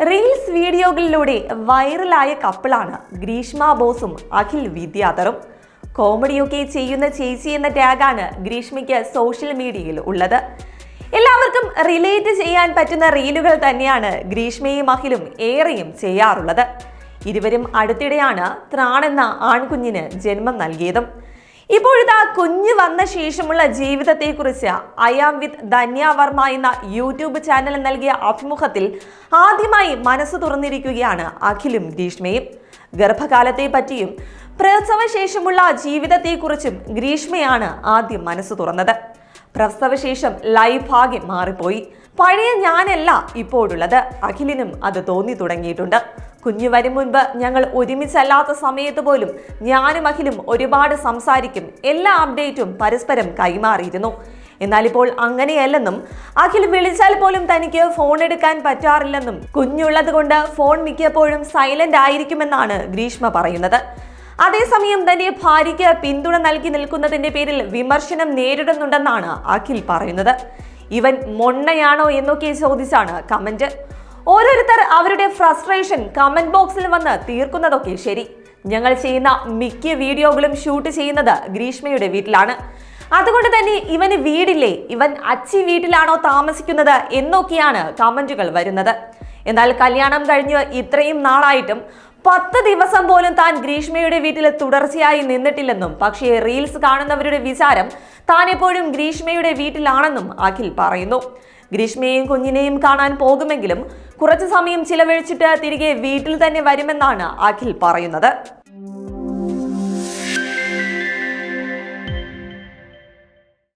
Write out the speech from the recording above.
Reels വീഡിയോകളിലൂടെ വൈറലായ കപ്പിളാണ് ഗ്രീഷ്മ ബോസും അഖിൽ വിദ്യാധറും. കോമഡിയൊക്കെ ചെയ്യുന്ന ചേച്ചി എന്ന ടാഗാണ് ഗ്രീഷ്മയ്ക്ക് സോഷ്യൽ മീഡിയയിൽ ഉള്ളത്. എല്ലാവർക്കും റിലേറ്റ് ചെയ്യാൻ പറ്റുന്ന റീലുകൾ തന്നെയാണ് ഗ്രീഷ്മയും അഖിലും ഏറെയും ചെയ്യാറുള്ളത്. ഇരുവരും അടുത്തിടെയാണ് ത്രാൺ എന്ന ആൺകുഞ്ഞിന് ജന്മം നൽകിയതും. ഇപ്പോഴിതാ കുഞ്ഞ് വന്ന ശേഷമുള്ള ജീവിതത്തെക്കുറിച്ച് ഐ ആം വിത്ത് ധന്യ വർമ്മ എന്ന യൂട്യൂബ് ചാനൽ നൽകിയ അഭിമുഖത്തിൽ ആദ്യമായി മനസ്സ് തുറന്നിരിക്കുകയാണ് അഖിലും ഗ്രീഷ്മയും. ഗർഭകാലത്തെ പറ്റിയും പ്രസവശേഷമുള്ള ജീവിതത്തെക്കുറിച്ചും ഗ്രീഷ്മയാണ് ആദ്യം മനസ്സ് തുറന്നത്. പ്രസവശേഷം ലൈഫ് ആകെ മാറിപ്പോയി. പഴയ ഞാനല്ല ഇപ്പോഴുള്ളത്. അഖിലിനും അത് തോന്നി തുടങ്ങിയിട്ടുണ്ട്. കുഞ്ഞു വരും മുൻപ് ഞങ്ങൾ ഒരുമിച്ചല്ലാത്ത സമയത്ത് പോലും ഞാനും അഖിലും ഒരുപാട് സംസാരിക്കും. എല്ലാ അപ്ഡേറ്റും പരസ്പരം കൈമാറിയിരുന്നു. എന്നാൽ ഇപ്പോൾ അങ്ങനെയല്ലെന്നും അഖിൽ വിളിച്ചാൽ പോലും തനിക്ക് ഫോൺ എടുക്കാൻ പറ്റാറില്ലെന്നും കുഞ്ഞുള്ളത് കൊണ്ട് ഫോൺ മിക്കപ്പോഴും സൈലന്റ് ആയിരിക്കുമെന്നാണ് ഗ്രീഷ്മ പറയുന്നത്. അതേസമയം തന്റെ ഭാര്യയ്ക്ക് പിന്തുണ നൽകി നിൽക്കുന്നതിന്റെ പേരിൽ വിമർശനം നേരിടുന്നുണ്ടെന്നാണ് അഖിൽ പറയുന്നത്. ഇവൻ മൊണ്ണയാണോ എന്നൊക്കെ ചോദിച്ചാണ് കമന്റ്. ഓരോരുത്തർ അവരുടെ ഫ്രസ്ട്രേഷൻ കമന്റ് ബോക്സിൽ വന്ന് തീർക്കുന്നതൊക്കെ ശരി. ഞങ്ങൾ ചെയ്യുന്ന മിക്ക വീഡിയോകളും ഷൂട്ട് ചെയ്യുന്നത് ഗ്രീഷ്മയുടെ വീട്ടിലാണ്. അതുകൊണ്ട് തന്നെ ഇവന് വീടില്ലേ, ഇവൻ അച്ചി വീട്ടിലാണോ താമസിക്കുന്നത് എന്നൊക്കെയാണ് കമന്റുകൾ വരുന്നത്. എന്നാൽ കല്യാണം കഴിഞ്ഞ് ഇത്രയും നാളായിട്ടും 10 ദിവസം പോലും താൻ ഗ്രീഷ്മയുടെ വീട്ടിൽ തുടർച്ചയായി നിന്നിട്ടില്ലെന്നും, പക്ഷേ റീൽസ് കാണുന്നവരുടെ വിചാരം താൻ എപ്പോഴും ഗ്രീഷ്മയുടെ വീട്ടിലാണെന്നും അഖിൽ പറയുന്നു. ഗ്രീഷ്മയെയും കുഞ്ഞിനെയും കാണാൻ പോകുമെങ്കിലും കുറച്ചു സമയം ചിലവഴിച്ചിട്ട് തിരികെ വീട്ടിൽ തന്നെ വരുമെന്നാണ് അഖിൽ പറയുന്നത്.